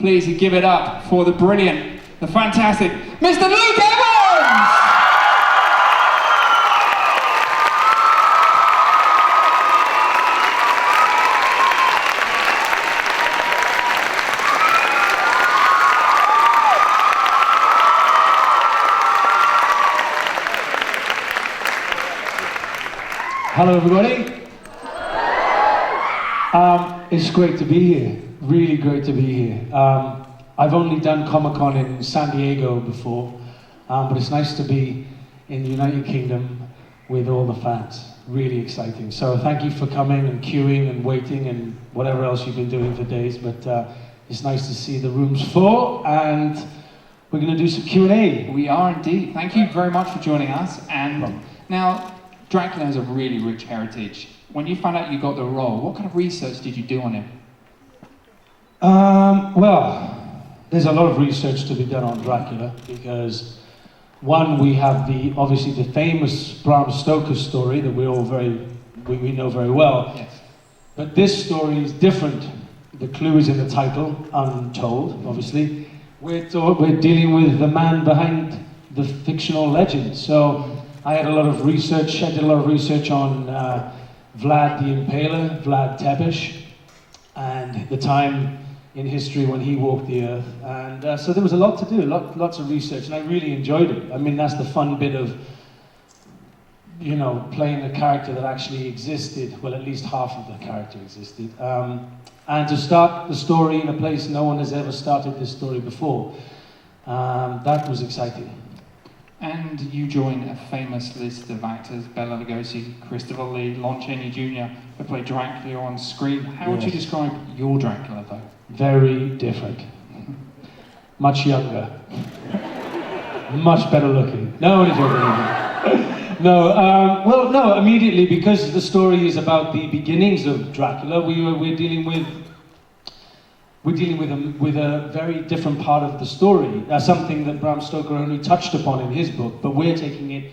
Please give it up for the brilliant, the fantastic Mr. Luke Evans! Hello everybody. It's great to be here, really great to be here. I've only done Comic-Con in San Diego before, but it's nice to be in the United Kingdom with all the fans, really exciting. So thank you for coming and queuing and waiting and whatever else you've been doing for days, but it's nice to see the rooms full, and we're going to do some Q&A. We are indeed. Thank you very much for joining us. And now, Dracula has a really rich heritage. When you found out you got the role, what kind of research did you do on him? Well, there's a lot of research to be done on Dracula because, one, we have obviously the famous Bram Stoker story that we know very well. Yes. But this story is different. The clue is in the title, untold, obviously. We're dealing with the man behind the fictional legend. So I did a lot of research on Vlad the Impaler, Vlad Tepes, and the time in history when he walked the earth. And so there was a lot to do, lots of research, and I really enjoyed it. I mean, that's the fun bit of, you know, playing a character that actually existed. Well, at least half of the character existed. And to start the story in a place no one has ever started this story before, that was exciting. And you join a famous list of actors: Bela Lugosi, Christopher Lee, Lon Chaney Jr., who played Dracula on screen. How would you describe your Dracula, though? Very different. Much younger. Much better looking. No, only joking. No, immediately, because the story is about the beginnings of Dracula, we're dealing with a very different part of the story. Something that Bram Stoker only touched upon in his book, but we're taking it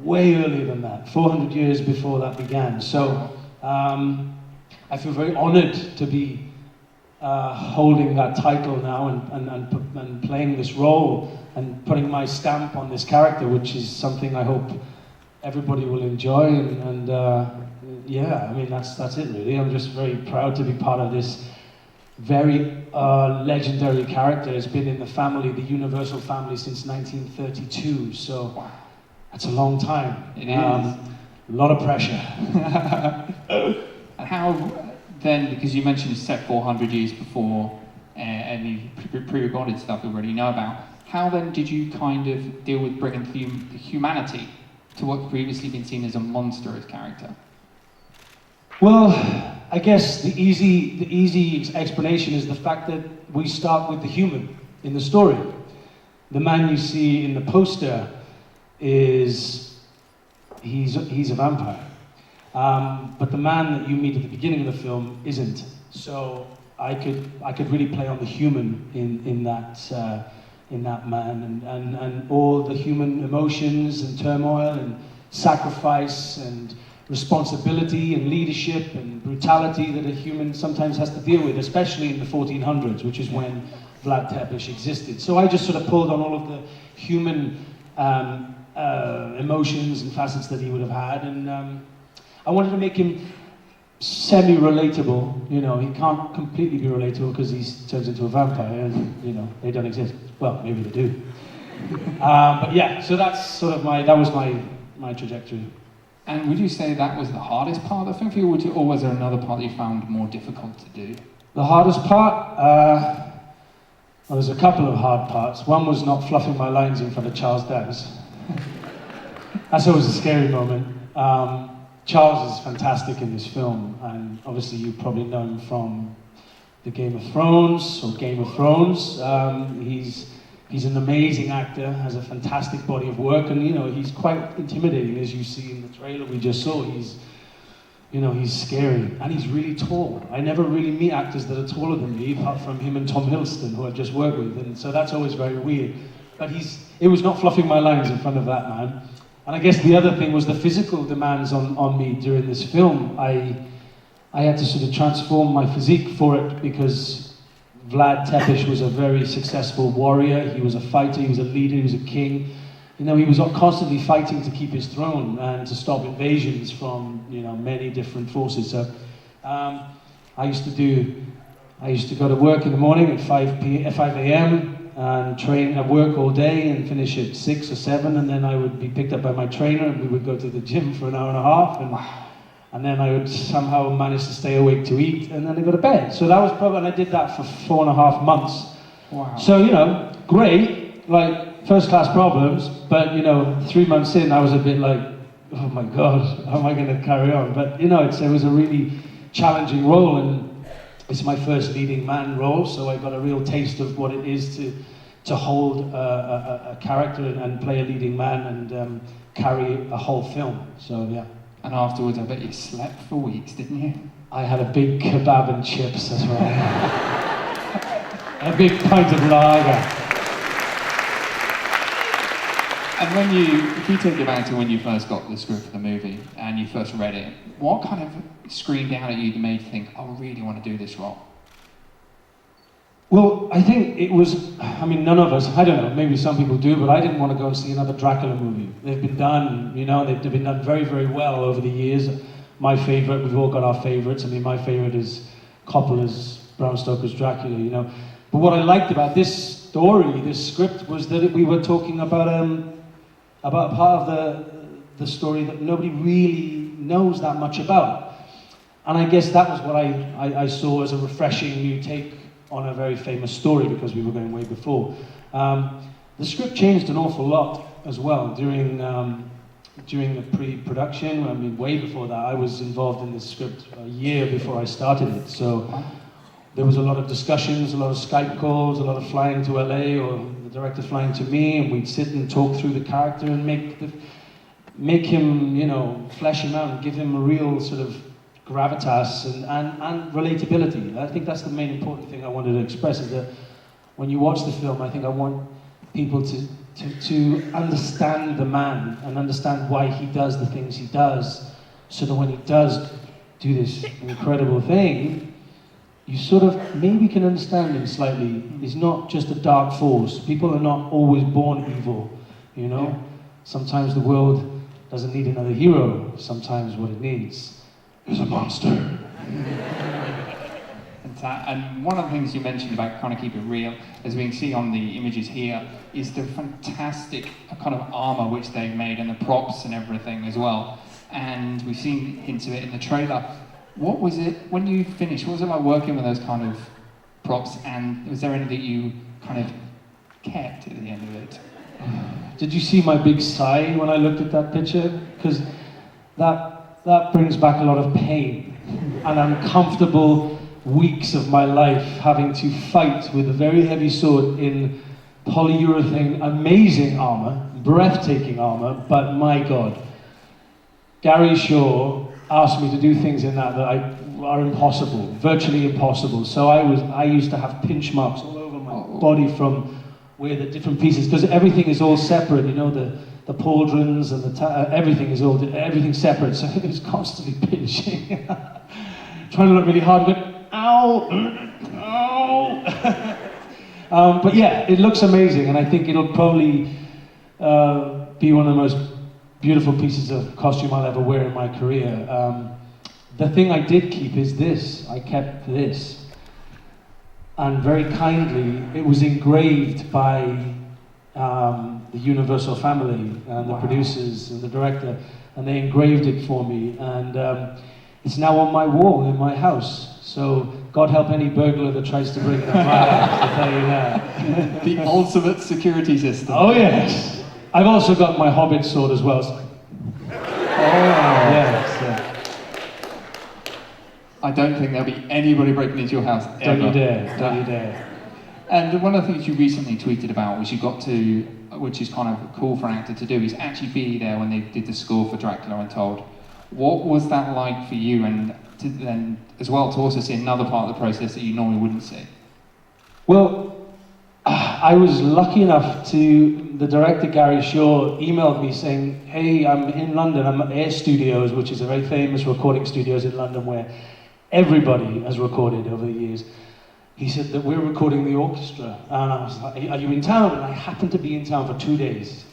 way earlier than that, 400 years before that began. So I feel very honored to be holding that title now and playing this role and putting my stamp on this character, which is something I hope everybody will enjoy. And yeah, I mean, that's it really. I'm just very proud to be part of this very legendary character. It's been in the family, the Universal family, since 1932, so that's a long time. It is. A lot of pressure. And how then, because you mentioned it's set 400 years before any pre-recorded stuff we already know about, how then did you kind of deal with bringing humanity to what's previously been seen as a monstrous character? Well, I guess the easy explanation is the fact that we start with the human in the story. The man you see in the poster he's a vampire. But the man that you meet at the beginning of the film isn't. So I could really play on the human in that man and all the human emotions and turmoil and sacrifice and responsibility and leadership and brutality that a human sometimes has to deal with, especially in the 1400s, which is when Vlad Tepes existed. So I just sort of pulled on all of the human emotions and facets that he would have had, and I wanted to make him semi-relatable. You know, he can't completely be relatable because he turns into a vampire, and you know, they don't exist. Well, maybe they do. But yeah, so that's sort of that was my trajectory. And would you say that was the hardest part of the film, or was there another part that you found more difficult to do? The hardest part? Well, there's a couple of hard parts. One was not fluffing my lines in front of Charles Dance. That's always a scary moment. Charles is fantastic in this film, and obviously you probably know him from the Game of Thrones, or Game of Thrones. He's an amazing actor, has a fantastic body of work, and you know, he's quite intimidating, as you see in the trailer we just saw. He's scary, and he's really tall. I never really meet actors that are taller than me, apart from him and Tom Hiddleston, who I've just worked with, and so that's always very weird. But it was not fluffing my lines in front of that man. And I guess the other thing was the physical demands on me during this film. I had to sort of transform my physique for it, because Vlad Tepes was a very successful warrior. He was a fighter, he was a leader, he was a king. You know, he was constantly fighting to keep his throne and to stop invasions from, you know, many different forces. So I used to go to work in the morning at 5 a.m. and train at work all day and finish at 6 or 7, and then I would be picked up by my trainer and we would go to the gym for an hour and a half, and then I would somehow manage to stay awake to eat, and then I go to bed. So that was probably, and I did that for 4.5 months. Wow. So, you know, great, like first class problems, but, you know, 3 months in I was a bit like, oh my God, how am I going to carry on? But, you know, it was a really challenging role, and it's my first leading man role, so I got a real taste of what it is to hold a character and play a leading man and carry a whole film. So, yeah. And afterwards, I bet you slept for weeks, didn't you? I had a big kebab and chips as well. A big pint of lager. And if you take it back to when you first got the script for the movie and you first read it, what kind of screamed out at you that made you think, I really want to do this role? Well, I think it was, I mean, none of us, I don't know, maybe some people do, but I didn't want to go and see another Dracula movie. They've been done, you know, they've been done very, very well over the years. My favourite, we've all got our favourites. I mean, my favourite is Coppola's, Bram Stoker's Dracula, you know. But what I liked about this story, this script, was that we were talking about a part of the story that nobody really knows that much about. And I guess that was what I saw as a refreshing new take on a very famous story, because we were going way before. The script changed an awful lot as well during the pre-production. I mean, way before that, I was involved in this script a year before I started it. So there was a lot of discussions, a lot of Skype calls, a lot of flying to LA, or the director flying to me, and we'd sit and talk through the character and make him, you know, flesh him out and give him a real sort of gravitas and relatability. I think that's the main important thing I wanted to express, is that when you watch the film, I think I want people to understand the man and understand why he does the things he does, so that when he does do this incredible thing, you sort of maybe can understand him slightly. He's not just a dark force. People are not always born evil, you know? Yeah. Sometimes the world doesn't need another hero. Sometimes what it needs is a monster. And one of the things you mentioned about kind of keep it real, as we can see on the images here, is the fantastic kind of armour which they've made, and the props and everything as well. And we've seen hints of it in the trailer. What was it, when you finished, what was it like working with those kind of props, and was there anything you kind of kept at the end of it? Did you see my big sigh when I looked at that picture? Because that brings back a lot of pain and uncomfortable weeks of my life, having to fight with a very heavy sword in polyurethane, amazing armour, breathtaking armour, but my God, Gary Shaw asked me to do things in that are impossible, virtually impossible. So I used to have pinch marks all over my body from where the different pieces, because everything is all separate, you know, the pauldrons and everything's separate, so it was constantly pinching. Trying to look really hard, but ow, ow. But yeah, it looks amazing, and I think it'll probably be one of the most beautiful pieces of costume I'll ever wear in my career. The thing I did keep is this. I kept this. And very kindly, it was engraved by the Universal family and the producers and the director, and they engraved it for me, and it's now on my wall in my house. So God help any burglar that tries to break into my house, I'll tell you that. The ultimate security system. Oh yes. I've also got my Hobbit sword as well. So. Yes. I don't think there'll be anybody breaking into your house ever. Don't you dare, don't you dare. And one of the things you recently tweeted about was you got to, which is kind of cool for an actor to do, is actually be there when they did the score for Dracula Untold. What was that like for you, and to then as well to also see another part of the process that you normally wouldn't see? Well, I was lucky enough the director Gary Shaw emailed me saying, hey, I'm in London, I'm at Air Studios, which is a very famous recording studios in London where everybody has recorded over the years. he said that we're recording the orchestra. And I was like, are you in town? And I happened to be in town for 2 days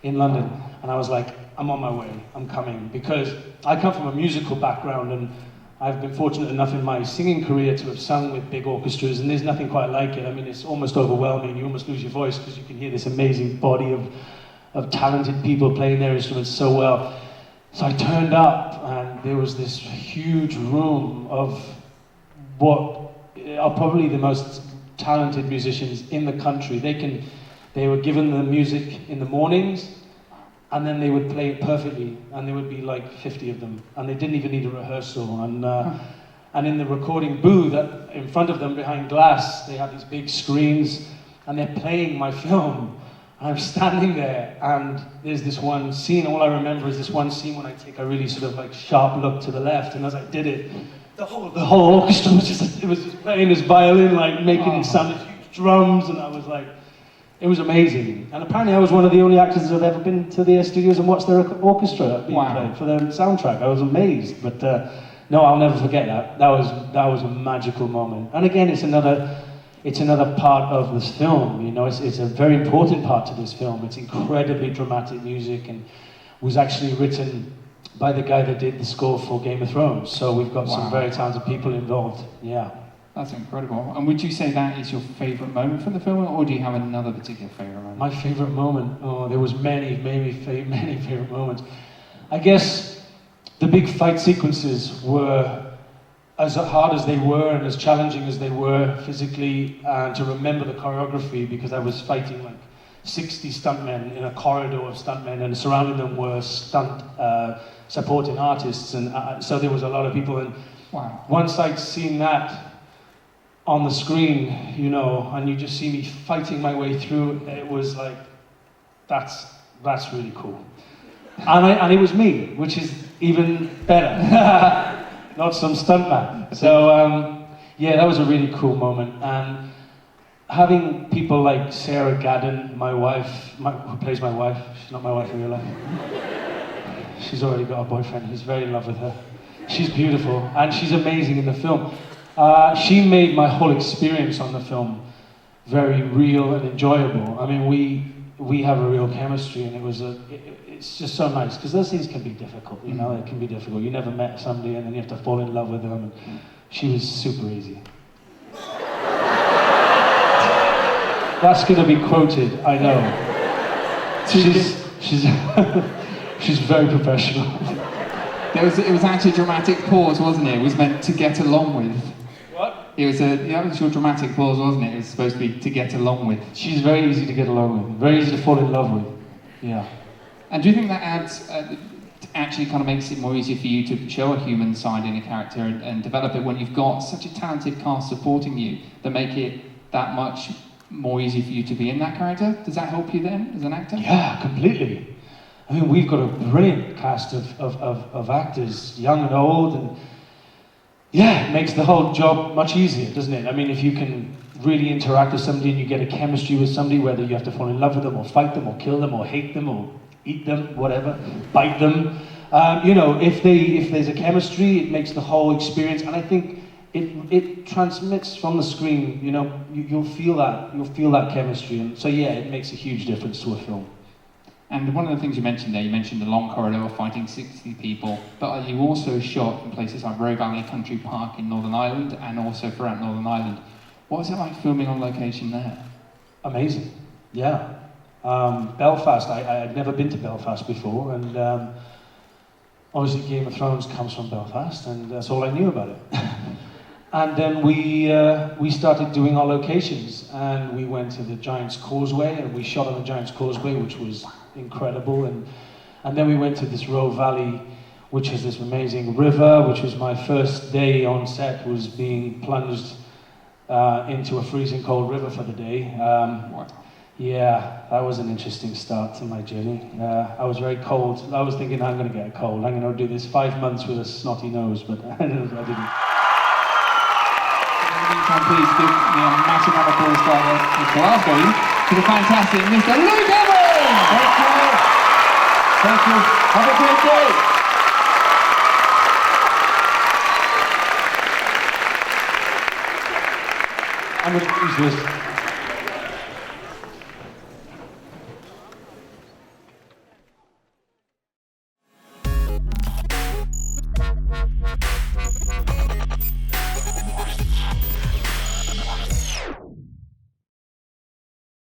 in London. And I was like, I'm on my way, I'm coming. Because I come from a musical background, and I've been fortunate enough in my singing career to have sung with big orchestras, and there's nothing quite like it. I mean, it's almost overwhelming. You almost lose your voice because you can hear this amazing body of talented people playing their instruments so well. So I turned up, and there was this huge room of what are probably the most talented musicians in the country. They were given the music in the mornings, and then they would play it perfectly, and there would be like 50 of them, and they didn't even need a rehearsal. And in the recording booth, in front of them, behind glass, they have these big screens, and they're playing my film. And I'm standing there, and there's this one scene. All I remember is this one scene when I take a really sort of like sharp look to the left, and as I did it, the whole orchestra was just playing this violin, like making it sound as huge drums, and I was like, it was amazing. And apparently I was one of the only actors that have ever been to their studios and watched their orchestra being played for their soundtrack. I was amazed, but no, I'll never forget that. That was a magical moment. And again, it's another part of this film. You know, it's a very important part to this film. It's incredibly dramatic music, and was actually written by the guy that did the score for Game of Thrones. So we've got some very talented people involved. Yeah. That's incredible. And would you say that is your favourite moment from the film, or do you have another particular favourite moment? My favourite moment? Oh, there was many favourite moments. I guess the big fight sequences were as hard as they were and as challenging as they were physically, and to remember the choreography, because I was fighting like 60 stuntmen in a corridor of stuntmen, and surrounding them were stunt supporting artists, and so there was a lot of people. And once I'd seen that on the screen, you know, and you just see me fighting my way through, it was like, that's really cool. And it was me, which is even better. Not some stuntman. So yeah, that was a really cool moment. And having people like Sarah Gadden, my wife, who plays my wife, she's not my wife in real life. She's already got a boyfriend who's very in love with her. She's beautiful, and she's amazing in the film. She made my whole experience on the film very real and enjoyable. I mean, we have a real chemistry, and it's just so nice, because those things can be difficult, you know, it can be difficult. You never met somebody, and then you have to fall in love with them, and she was super easy. That's going to be quoted, I know. She's very professional. It was actually a dramatic pause, wasn't it? It was meant to get along with. What? It was your dramatic pause, wasn't it? It was supposed to be to get along with. She's very easy to get along with, very easy to fall in love with. Yeah. And do you think that adds, actually kind of makes it more easy for you to show a human side in a character and develop it when you've got such a talented cast supporting you that make it that much more easy for you to be in that character? Does that help you then as an actor? Yeah, completely. I mean, we've got a brilliant cast of actors, young and old, and yeah, it makes the whole job much easier, doesn't it? I mean, if you can really interact with somebody and you get a chemistry with somebody, whether you have to fall in love with them or fight them or kill them or hate them or eat them, whatever, bite them, you know, if there's a chemistry, it makes the whole experience, and I think it transmits from the screen. You know, you'll feel that chemistry, and so yeah, it makes a huge difference to a film. And one of the things you mentioned there, you mentioned the long corridor fighting 60 people, but you also shot in places like Roe Valley Country Park in Northern Ireland and also throughout Northern Ireland. What was it like filming on location there? Amazing, yeah. Belfast, I'd never been to Belfast before, and obviously Game of Thrones comes from Belfast, and that's all I knew about it. And then we started doing our locations, and we went to the Giant's Causeway, and we shot on the Giant's Causeway, which was incredible, and then we went to this Roe Valley, which is this amazing river, which was my first day on set, was being plunged into a freezing cold river for the day. Yeah, that was an interesting start to my journey. I was very cold. I was thinking, I'm going to get a cold. I'm going to do this 5 months with a snotty nose, but I didn't. Please give me a massive round of applause for Glasgow to the fantastic Mr. Luke Evans! Thank you. Thank you. Have a great day. I'm going to use this.